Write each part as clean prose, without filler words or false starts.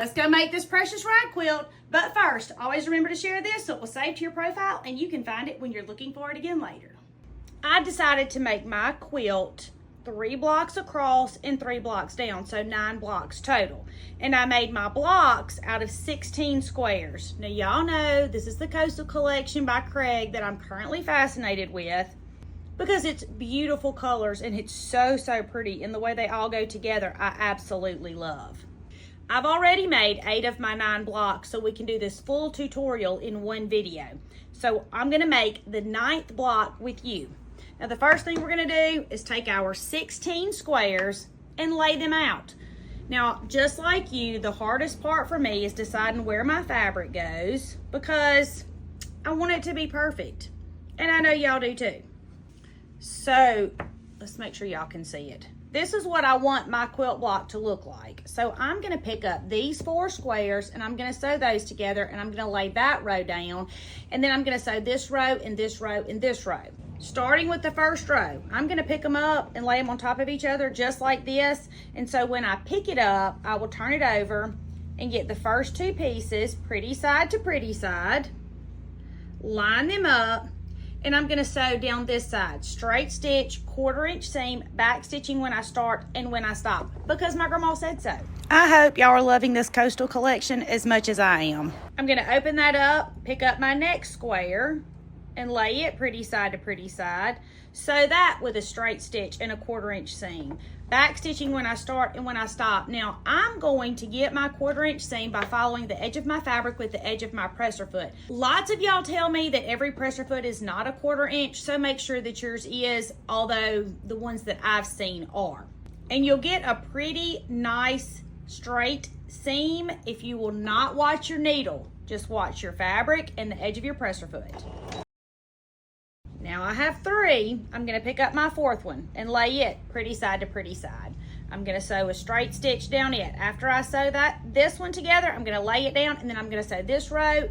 Let's go make this precious rag quilt. But first, always remember to share this so it will save to your profile and you can find it when you're looking for it again later. I decided to make my quilt 3 blocks across and 3 blocks down, so 9 blocks total. And I made my blocks out of 16 squares. Now y'all know this is the Coastal Collection by Craig that I'm currently fascinated with because it's beautiful colors and it's so pretty, and the way they all go together I absolutely love. I've already made 8 of my 9 blocks, so we can do this full tutorial in one video. So I'm gonna make the 9th block with you. Now the first thing we're gonna do is take our 16 squares and lay them out. Now, just like you, the hardest part for me is deciding where my fabric goes because I want it to be perfect. And I know y'all do too. So let's make sure y'all can see it. This is what I want my quilt block to look like. So I'm gonna pick up these 4 squares and I'm gonna sew those together, and I'm gonna lay that row down, and then I'm gonna sew this row and this row and this row. Starting with the first row, I'm gonna pick them up and lay them on top of each other just like this. And so when I pick it up, I will turn it over and get the first 2 pieces, pretty side to pretty side, line them up, and I'm gonna sew down this side, straight stitch, 1/4 inch seam, back stitching when I start and when I stop, because my grandma said so. I hope y'all are loving this Coastal Collection as much as I am. I'm gonna open that up, pick up my next square, and lay it pretty side to pretty side. Sew that with a straight stitch and a 1/4 inch seam. Back stitching when I start and when I stop. Now I'm going to get my 1/4 inch seam by following the edge of my fabric with the edge of my presser foot. Lots of y'all tell me that every presser foot is not a 1/4 inch, so make sure that yours is, although the ones that I've seen are. And you'll get a pretty nice straight seam if you will not watch your needle. Just watch your fabric and the edge of your presser foot. Now I have 3. I'm gonna pick up my 4th one and lay it pretty side to pretty side. I'm gonna sew a straight stitch down it. After I sew this one together, I'm gonna lay it down, and then I'm gonna sew this row,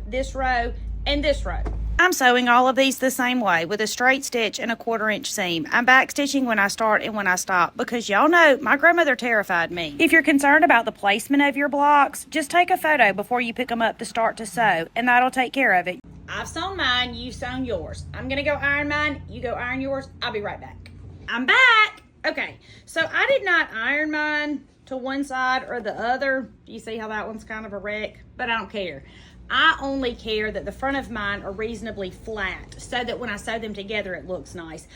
and this row. I'm sewing all of these the same way with a straight stitch and a 1/4 inch seam. I'm back stitching when I start and when I stop because y'all know my grandmother terrified me. If you're concerned about the placement of your blocks, just take a photo before you pick them up to start to sew, and that'll take care of it. I've sewn mine, you've sewn yours. I'm gonna go iron mine, you go iron yours. I'll be right back. I'm back. Okay, so I did not iron mine to one side or the other. Do you see how that one's kind of a wreck? But I don't care. I only care that the front of mine are reasonably flat so that when I sew them together, it looks nice.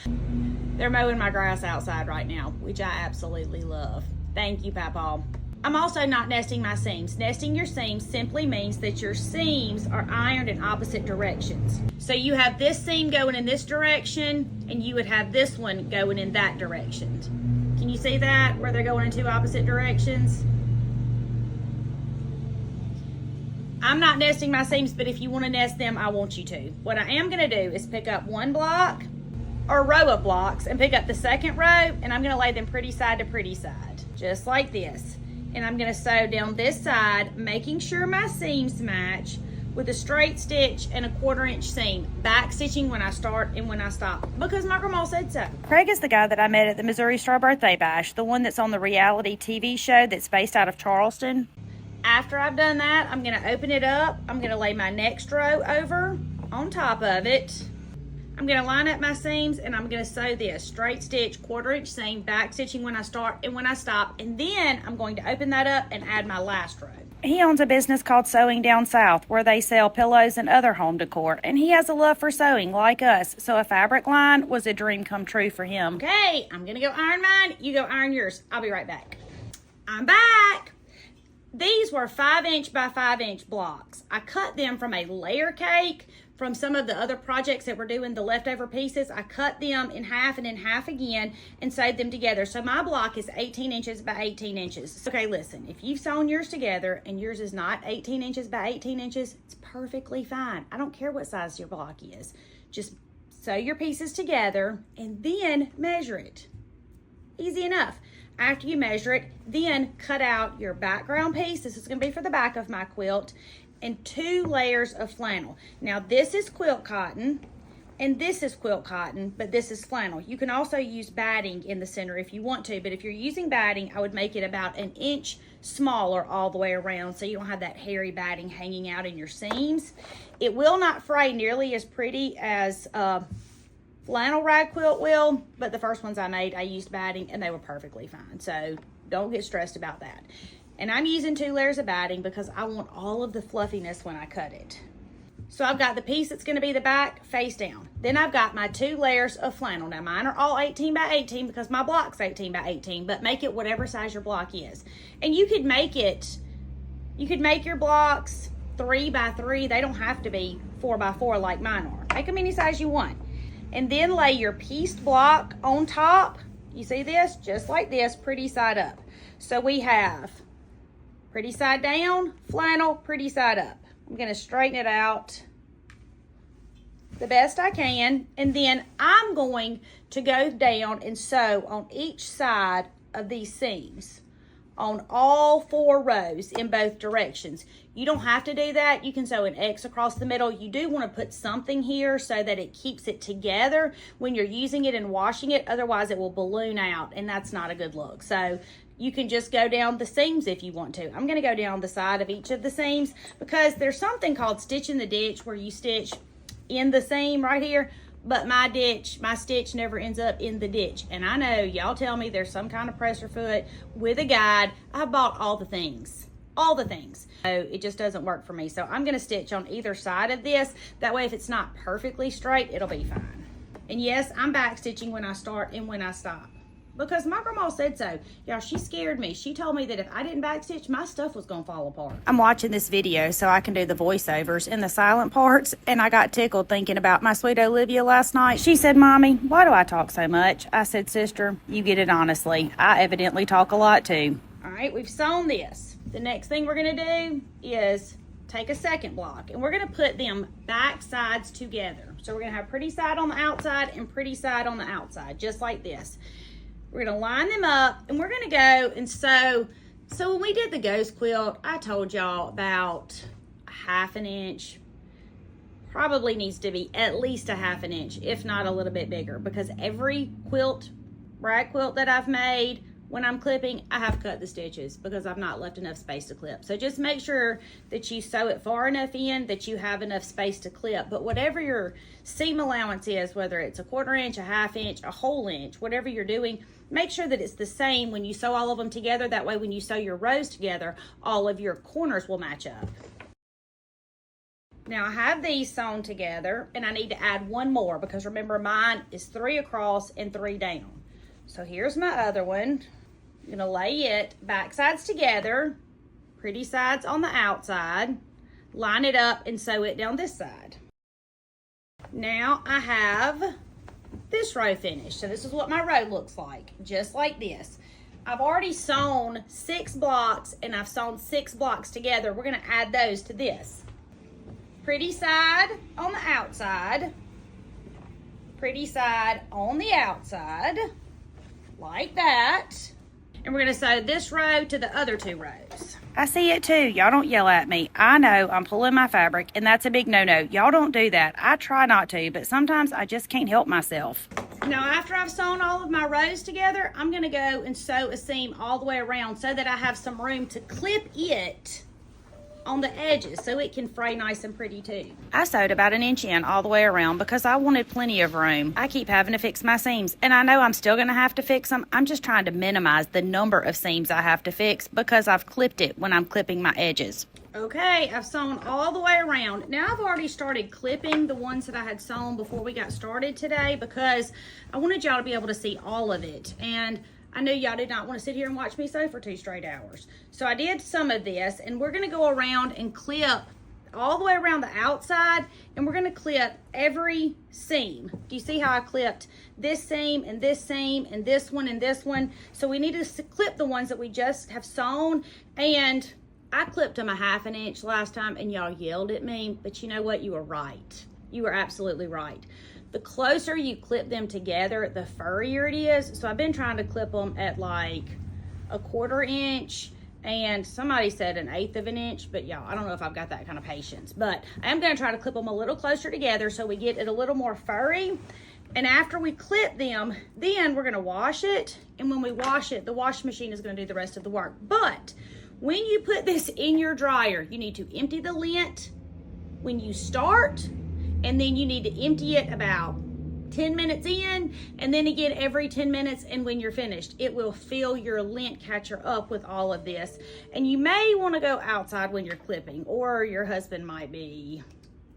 They're mowing my grass outside right now, which I absolutely love. Thank you, Papa. I'm also not nesting my seams. Nesting your seams simply means that your seams are ironed in opposite directions. So you have this seam going in this direction, and you would have this one going in that direction. Can you see that, where they're going in 2 opposite directions? I'm not nesting my seams, but if you want to nest them, I want you to. What I am going to do is pick up 1 block or row of blocks and pick up the 2nd row, and I'm going to lay them pretty side to pretty side, just like this. And I'm gonna sew down this side, making sure my seams match with a straight stitch and a 1/4 inch seam. Back stitching when I start and when I stop, because my grandma said so. Craig is the guy that I met at the Missouri Star Birthday Bash, the one that's on the reality TV show that's based out of Charleston. After I've done that, I'm gonna open it up. I'm gonna lay my next row over on top of it. I'm gonna line up my seams, and I'm gonna sew this straight stitch, 1/4 inch seam, back stitching when I start and when I stop, and then I'm going to open that up and add my last row. He owns a business called Sewing Down South where they sell pillows and other home decor, and he has a love for sewing like us, so a fabric line was a dream come true for him. Okay, I'm gonna go iron mine, you go iron yours. I'll be right back. I'm back. These were 5 inch by 5 inch blocks. I cut them from a layer cake from some of the other projects that we're doing, the leftover pieces. I cut them in half and in half again and sewed them together. So my block is 18 inches by 18 inches. Okay, listen, if you've sewn yours together and yours is not 18 inches by 18 inches, it's perfectly fine. I don't care what size your block is. Just sew your pieces together and then measure it. Easy enough. After you measure it, then cut out your background piece. This is gonna be for the back of my quilt, and 2 layers of flannel. Now this is quilt cotton. And this is quilt cotton, but this is flannel. You can also use batting in the center if you want to, but if you're using batting, I would make it about an inch smaller all the way around so you don't have that hairy batting hanging out in your seams. It will not fray nearly as pretty as flannel rag quilt will, but the first ones I made, I used batting and they were perfectly fine. So don't get stressed about that. And I'm using 2 layers of batting because I want all of the fluffiness when I cut it. So I've got the piece that's going to be the back face down. Then I've got my 2 layers of flannel. Now mine are all 18 by 18 because my block's 18 by 18, but make it whatever size your block is. And you could make your blocks 3 by 3. They don't have to be 4 by 4 like mine are. Make them any size you want. And then lay your pieced block on top. You see this? Just like this, pretty side up. So we have pretty side down, flannel, pretty side up. I'm going to straighten it out the best I can. And then I'm going to go down and sew on each side of these seams on all 4 rows in both directions. You don't have to do that. You can sew an X across the middle. You do want to put something here so that it keeps it together when you're using it and washing it. Otherwise, it will balloon out, and that's not a good look. So you can just go down the seams if you want to. I'm going to go down the side of each of the seams because there's something called stitch in the ditch where you stitch in the seam right here, but my stitch never ends up in the ditch. And I know y'all tell me there's some kind of presser foot with a guide. I bought all the things. So it just doesn't work for me. So I'm going to stitch on either side of this. That way if it's not perfectly straight, it'll be fine. And yes, I'm back stitching when I start and when I stop. Because my grandma said so. Y'all, she scared me. She told me that if I didn't backstitch, my stuff was going to fall apart. I'm watching this video so I can do the voiceovers and the silent parts, and I got tickled thinking about my sweet Olivia last night. She said, Mommy, why do I talk so much? I said, Sister, you get it honestly. I evidently talk a lot too. All right, we've sewn this. The next thing we're going to do is take a second block, and we're going to put them back sides together. So we're going to have pretty side on the outside and pretty side on the outside, just like this. We're going to line them up, and we're going to go and sew. So when we did the ghost quilt, I told y'all about a 1/2 inch. Probably needs to be at least a 1/2 inch, if not a little bit bigger, because every rag quilt that I've made, when I'm clipping, I have cut the stitches because I've not left enough space to clip. So just make sure that you sew it far enough in that you have enough space to clip. But whatever your seam allowance is, whether it's a 1/4 inch, a 1/2 inch, a whole inch, whatever you're doing, make sure that it's the same when you sew all of them together. That way when you sew your rows together, all of your corners will match up. Now I have these sewn together, and I need to add one more because remember mine is 3 across and 3 down. So here's my other one. I'm gonna lay it back sides together, pretty sides on the outside, line it up and sew it down this side. Now I have this row finished. So this is what my row looks like, just like this. I've already sewn 6 blocks and I've sewn 6 blocks together. We're gonna add those to this. Pretty side on the outside, pretty side on the outside, like that. And we're going to sew this row to the other 2 rows. I see it too. Y'all don't yell at me. I know I'm pulling my fabric, and that's a big no-no. Y'all don't do that. I try not to, but sometimes I just can't help myself. Now, after I've sewn all of my rows together, I'm going to go and sew a seam all the way around so that I have some room to clip it on the edges so it can fray nice and pretty too. I sewed about 1 inch in all the way around because I wanted plenty of room. I keep having to fix my seams, and I know I'm still going to have to fix them. I'm just trying to minimize the number of seams I have to fix because I've clipped it when I'm clipping my edges. Okay, I've sewn all the way around. Now I've already started clipping the ones that I had sewn before we got started today because I wanted y'all to be able to see all of it. And I knew y'all did not want to sit here and watch me sew for 2 straight hours. So I did some of this, and we're going to go around and clip all the way around the outside, and we're going to clip every seam. Do you see how I clipped this seam and this seam and this one and this one? So we need to clip the ones that we just have sewn, and I clipped them a 1/2 inch last time, and y'all yelled at me, but you know what? You were right. You were absolutely right. The closer you clip them together, the furrier it is. So I've been trying to clip them at like a 1/4 inch And somebody said 1/8 of an inch, but y'all, I don't know if I've got that kind of patience. But I'm gonna try to clip them a little closer together so we get it a little more furry. And after we clip them, then we're gonna wash it. And when we wash it, the wash machine is gonna do the rest of the work. But when you put this in your dryer, you need to empty the lint when you start, and then you need to empty it about 10 minutes in, and then again every 10 minutes, and when you're finished, it will fill your lint catcher up with all of this. And you may want to go outside when you're clipping, or your husband might be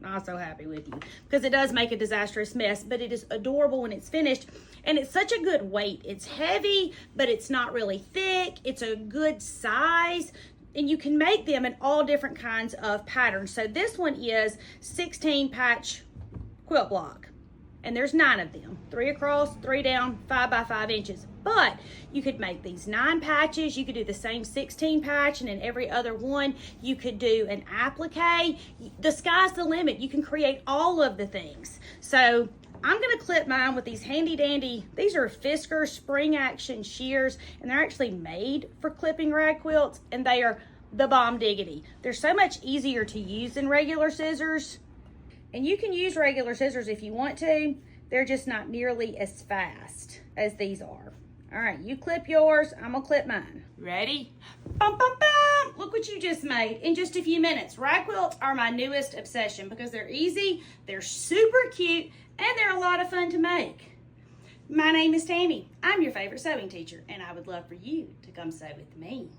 not so happy with you, because it does make a disastrous mess, but it is adorable when it's finished. And it's such a good weight. It's heavy, but it's not really thick. It's a good size. And you can make them in all different kinds of patterns. So this one is 16 patch quilt block. And there's 9 of them, 3 across, 3 down, 5 by 5 inches. But you could make these 9 patches. You could do the same 16 patch, and in every other one, you could do an applique. The sky's the limit. You can create all of the things. So I'm gonna clip mine with these handy dandy, these are Fisker spring action shears, and they're actually made for clipping rag quilts, and they are the bomb diggity. They're so much easier to use than regular scissors. And you can use regular scissors if you want to. They're just not nearly as fast as these are. All right, you clip yours, I'm gonna clip mine. Ready? Bum, bum, bum. Look what you just made in just a few minutes. Rag quilts are my newest obsession because they're easy, they're super cute, and they're a lot of fun to make. My name is Tammy. I'm your favorite sewing teacher, and I would love for you to come sew with me.